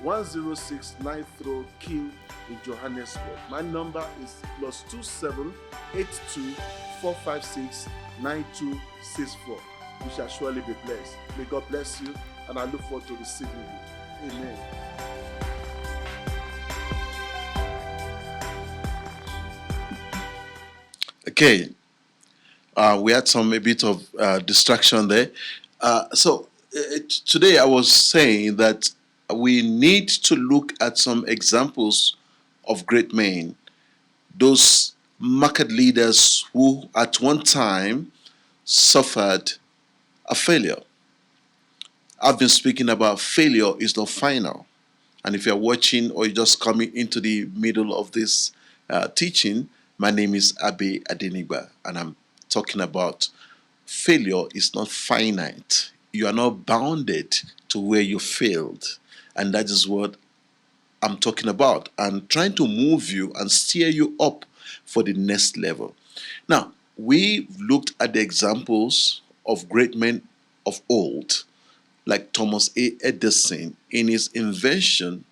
106 Ninth King in Johannesburg. My number is +2782 456 9264. We shall surely be blessed. May God bless you, and I look forward to receiving you. Amen. Okay, we had a bit of distraction there. Today I was saying that we need to look at some examples of great men, those market leaders who at one time suffered a failure. I've been speaking about failure is not final. And if you're watching or you're just coming into the middle of this teaching, my name is Abe Adenigba, and I'm talking about failure is not finite. You are not bounded to where you failed. And that is what I'm talking about, and trying to move you and steer you up for the next level. Now, we looked at the examples of great men of old, like Thomas A. Edison in his invention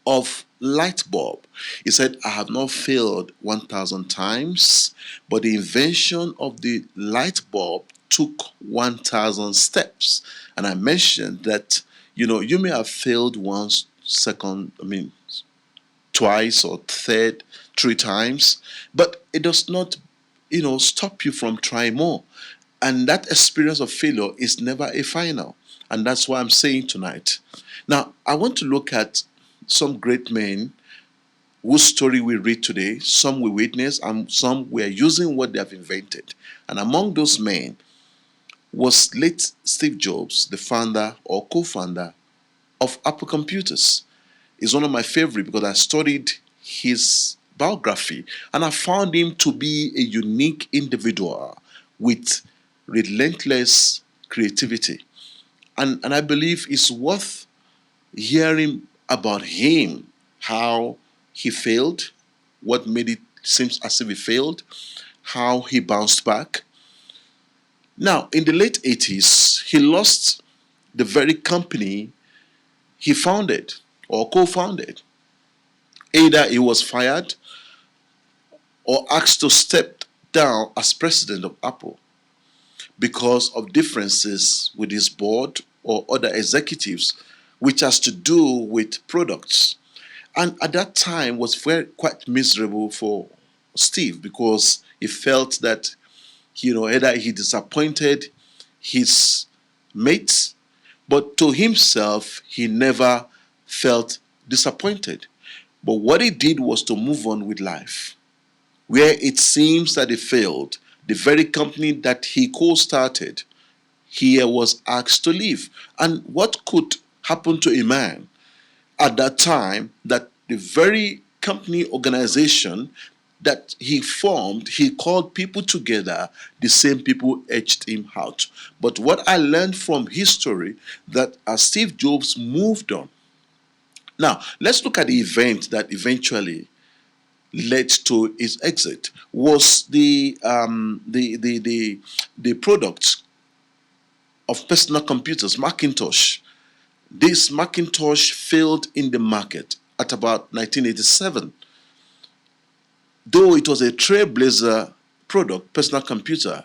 of light bulb. He said, I have not failed 1,000 times, but the invention of the light bulb took 1,000 steps. And I mentioned that, you may have failed once, twice or third, three times, but it does not, stop you from trying more. And that experience of failure is never a final. And that's what I'm saying tonight. Now, I want to look at some great men whose story we read today. Some we witness, and some we are using what they have invented. And among those men was late Steve Jobs, the founder or co-founder of Apple Computers. He's one of my favorite because I studied his biography and I found him to be a unique individual with relentless creativity. And I believe it's worth hearing about him, how he failed, what made it seem as if he failed, how he bounced back. Now, in the late 80s, he lost the very company he founded or co-founded. Either he was fired or asked to step down as president of Apple because of differences with his board or other executives, which has to do with products. And at that time was quite miserable for Steve because he felt that either he disappointed his mates, but to himself he never felt disappointed. But what he did was to move on with life. Where it seems that he failed, the very company that he co-started, he was asked to leave. And what could happen to a man at that time that the very company organization that he formed, he called people together, the same people edged him out. But what I learned from history, that as Steve Jobs moved on. Now, let's look at the event that eventually led to his exit. Was the product of personal computers, Macintosh. This Macintosh failed in the market at about 1987. Though it was a trailblazer product, personal computer,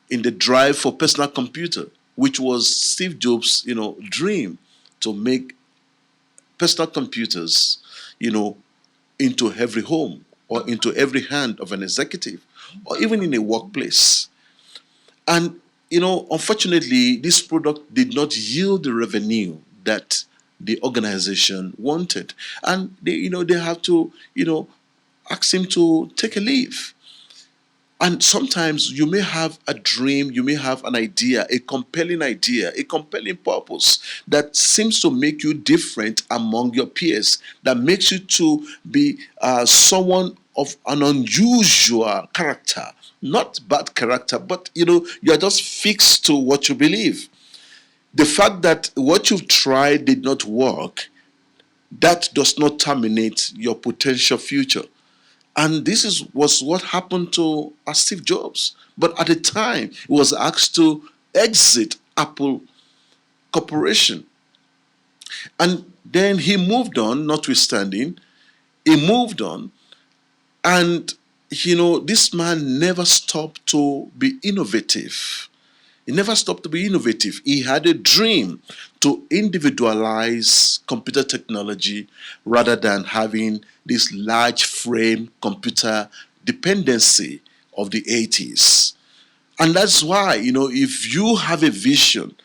in the drive for personal computer, which was Steve Jobs' dream to make personal computers, into every home or into every hand of an executive or even in a workplace. And unfortunately, this product did not yield the revenue that the organization wanted, and they have to ask him to take a leave. And sometimes you may have a dream, you may have an idea, a compelling purpose that seems to make you different among your peers, that makes you to be someone of an unusual character, not bad character, but you're just fixed to what you believe. The fact that what you've tried did not work, that does not terminate your potential future. And was what happened to Steve Jobs. But at the time, he was asked to exit Apple Corporation. And Then he moved on, notwithstanding, he moved on. And, this man never stopped to be innovative. He never stopped to be innovative. He had a dream to individualize computer technology rather than having this large frame computer dependency of the 80s. And that's why, if you have a vision,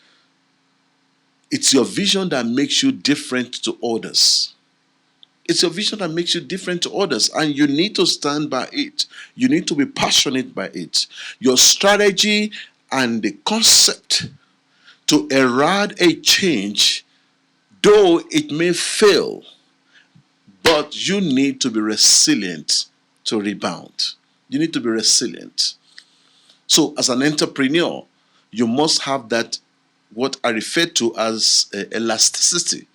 it's your vision that makes you different to others. It's your vision that makes you different to others, and you need to stand by it. You need to be passionate by it. Your strategy and the concept to erode a change, though it may fail, but you need to be resilient to rebound. You need to be resilient. So, as an entrepreneur, you must have that, what I refer to as elasticity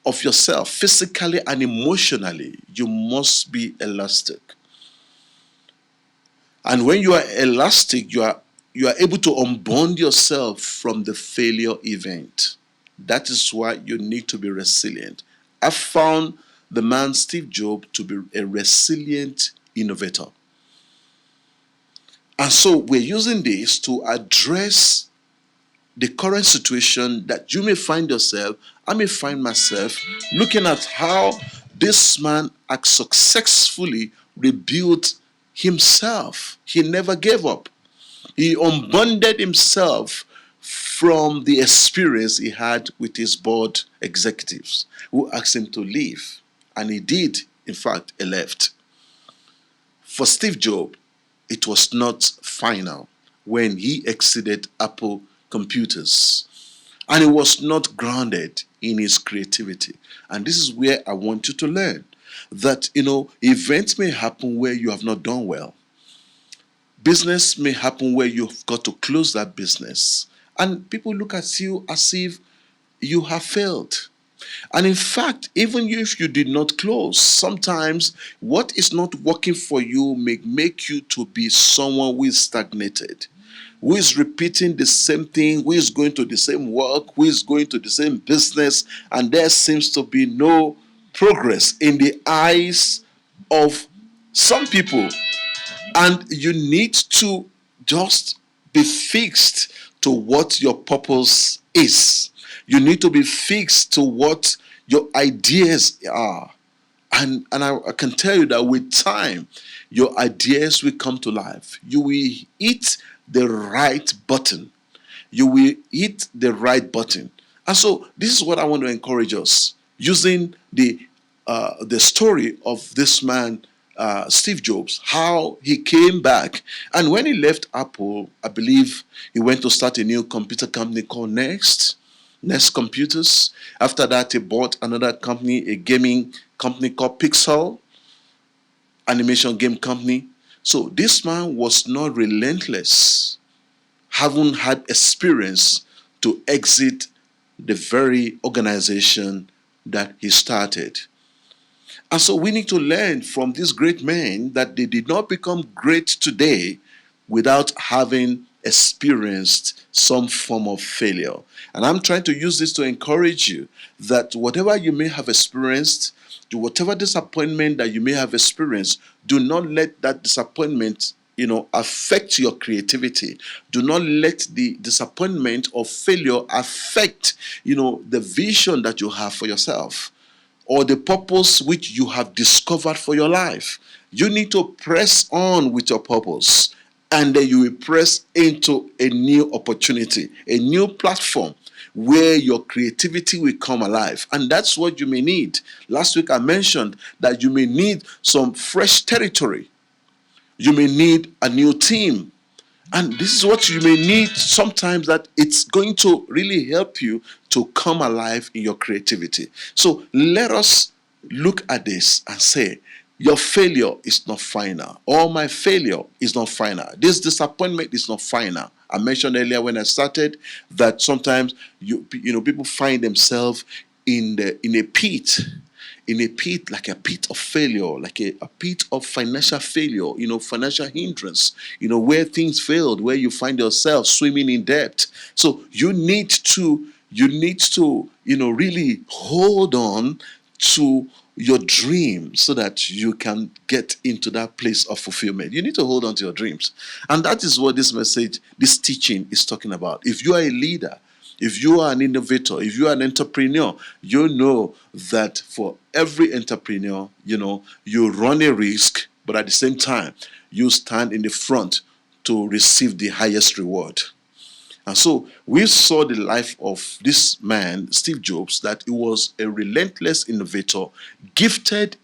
of yourself, physically and emotionally. You must be elastic. And when you are elastic, you are able to unbond yourself from the failure event. That is why you need to be resilient. I found the man Steve Jobs to be a resilient innovator. And so we're using this to address the current situation that you may find yourself, I may find myself, looking at how this man has successfully rebuilt himself. He never gave up. He unbonded himself from the experience he had with his board executives who asked him to leave. And he did, in fact, he left. For Steve Jobs, it was not final when he exited Apple Computers. And it was not grounded in his creativity. And this is where I want you to learn that, events may happen where you have not done well. Business may happen where you've got to close that business. And people look at you as if you have failed. And in fact, even if you did not close, sometimes what is not working for you may make you to be someone who is stagnated, who is repeating the same thing, who is going to the same work, who is going to the same business, and there seems to be no progress in the eyes of some people. And you need to just be fixed to what your purpose is. You need to be fixed to what your ideas are. And I can tell you that with time, your ideas will come to life. You will hit the right button. You will hit the right button. And so this is what I want to encourage us, using the story of this man, Steve Jobs, how he came back. And when he left Apple, I believe he went to start a new computer company called Next Computers. After that, he bought another company, a gaming company called Pixel, animation game company. So this man was not relentless, having had experience to exit the very organization that he started. And so we need to learn from these great men that they did not become great today without having experienced some form of failure. And I'm trying to use this to encourage you that whatever you may have experienced, whatever disappointment that you may have experienced, do not let that disappointment affect your creativity. Do not let the disappointment or failure affect the vision that you have for yourself, or the purpose which you have discovered for your life. You need to press on with your purpose, and then you will press into a new opportunity, a new platform where your creativity will come alive. And that's what you may need. Last week I mentioned that you may need some fresh territory. You may need a new team. And this is what you may need sometimes, that it's going to really help you to come alive in your creativity. So let us look at this and say, your failure is not final. Or my failure is not final. This disappointment is not final. I mentioned earlier when I started that sometimes people find themselves in a pit, like a pit of failure, like a pit of financial failure, financial hindrance, where things failed, where you find yourself swimming in debt. So you need to really hold on to your dream so that you can get into that place of fulfillment. You need to hold on to your dreams. And that is what this message, this teaching is talking about. If you are a leader, if you are an innovator, if you are an entrepreneur, you know that for every entrepreneur, you run a risk, but at the same time, you stand in the front to receive the highest reward. And so we saw the life of this man, Steve Jobs, that he was a relentless innovator, gifted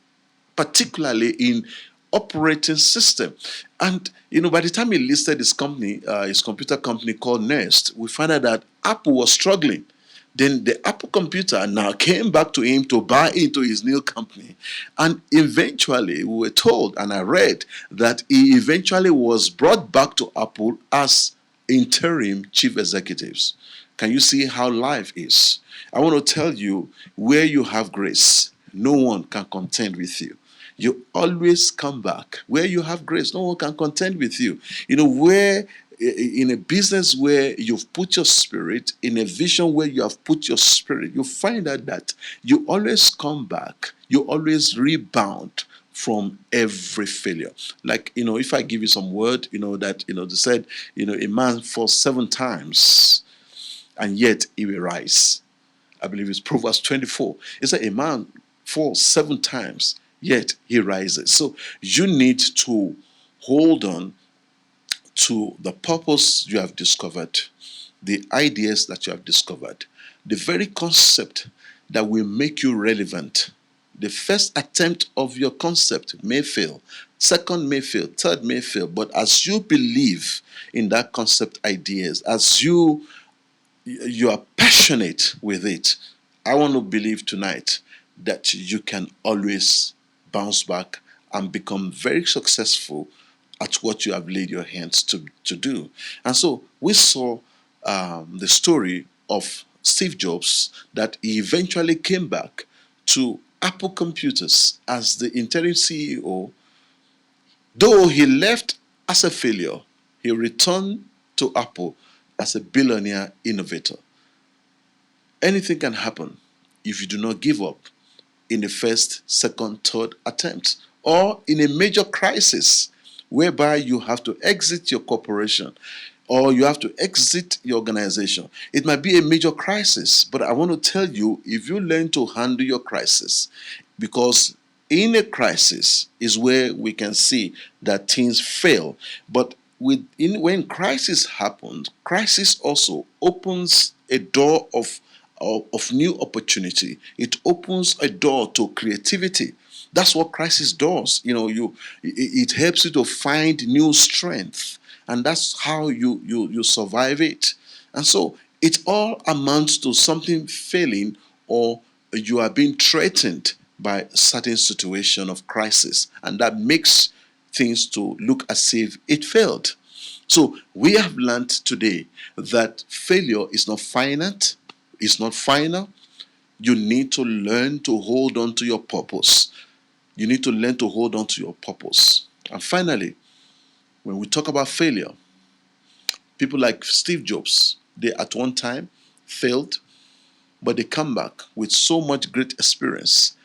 particularly in operating system. And by the time he listed his company, his computer company called Nest, we found out that Apple was struggling. Then the Apple computer now came back to him to buy into his new company. And eventually, we were told, and I read, that he eventually was brought back to Apple as interim chief executives. Can you see how life is? I want to tell you, where you have grace, no one can contend with you. You always come back. Where you have grace, no one can contend with you. Where in a business where you've put your spirit, in a vision where you have put your spirit, you find out that you always come back, you always rebound from every failure. Like, if I give you some word, that, they said, a man falls 7 times and yet he will rise. I believe it's Proverbs 24. It said a man falls 7 times, yet he rises. So you need to hold on to the purpose you have discovered, the ideas that you have discovered, the very concept that will make you relevant. The first attempt of your concept may fail, second may fail, third may fail, but as you believe in that concept ideas, as you are passionate with it, I want to believe tonight that you can always bounce back and become very successful at what you have laid your hands to do. And so we saw the story of Steve Jobs, that he eventually came back to Apple Computers as the interim CEO. Though he left as a failure, he returned to Apple as a billionaire innovator. Anything can happen if you do not give up in the first, second, third attempt, or in a major crisis whereby you have to exit your corporation or you have to exit your organization. It might be a major crisis, but I want to tell you, if you learn to handle your crisis, because in a crisis is where we can see that things fail. But when crisis happens, crisis also opens a door of new opportunity. It opens a door to creativity. That's what crisis does. It helps you to find new strength, and that's how you survive it. And so it all amounts to something failing, or you are being threatened by a certain situation of crisis, and that makes things to look as if it failed. So we have learned today that failure is not finite, it's not final. You need to learn to hold on to your purpose. You need to learn to hold on to your purpose. And finally, when we talk about failure, people like Steve Jobs, they at one time failed, but they come back with so much great experience.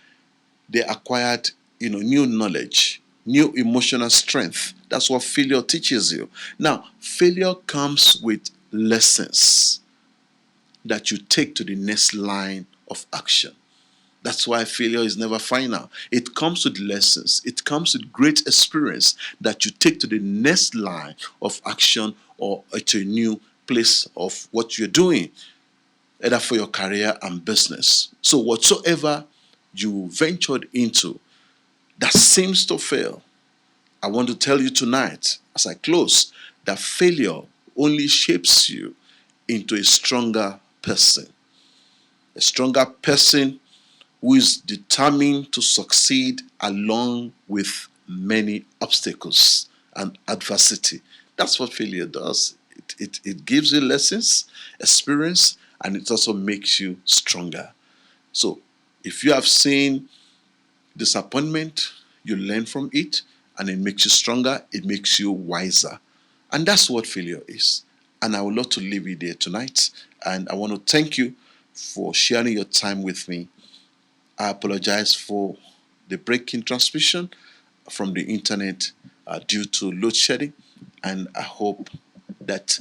They acquired, new knowledge, new emotional strength. That's what failure teaches you. Now, failure comes with lessons that you take to the next line of action. That's why failure is never final. It comes with lessons. It comes with great experience that you take to the next line of action or to a new place of what you're doing, either for your career and business. So whatsoever you ventured into that seems to fail, I want to tell you tonight, as I close, that failure only shapes you into a stronger person. A stronger person who is determined to succeed along with many obstacles and adversity. That's what failure does. It gives you lessons, experience, and it also makes you stronger. So if you have seen disappointment, you learn from it, and it makes you stronger, it makes you wiser. And that's what failure is. And I would love to leave you there tonight. And I want to thank you for sharing your time with me. I apologize for the break in transmission from the internet due to load shedding, and I hope that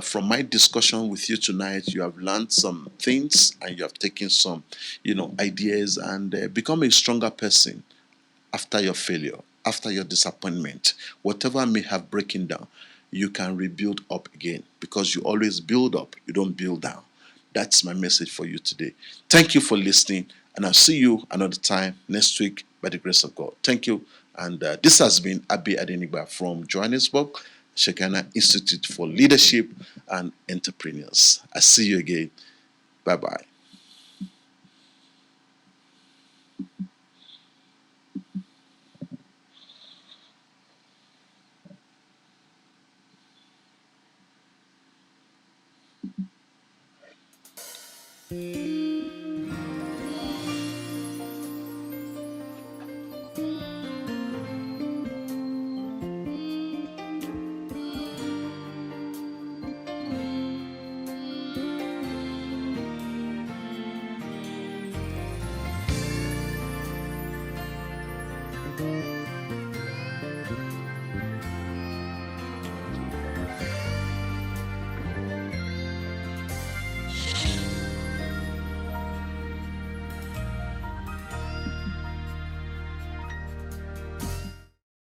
from my discussion with you tonight, you have learned some things and you have taken some, ideas and become a stronger person after your failure, after your disappointment, whatever may have broken down, you can rebuild up again because you always build up, you don't build down. That's my message for you today. Thank you for listening, and I'll see you another time next week by the grace of God. Thank you. And this has been Abi Adenigba from Johannesburg, Shekinah Institute for Leadership and Entrepreneurs. I see you again. Bye bye.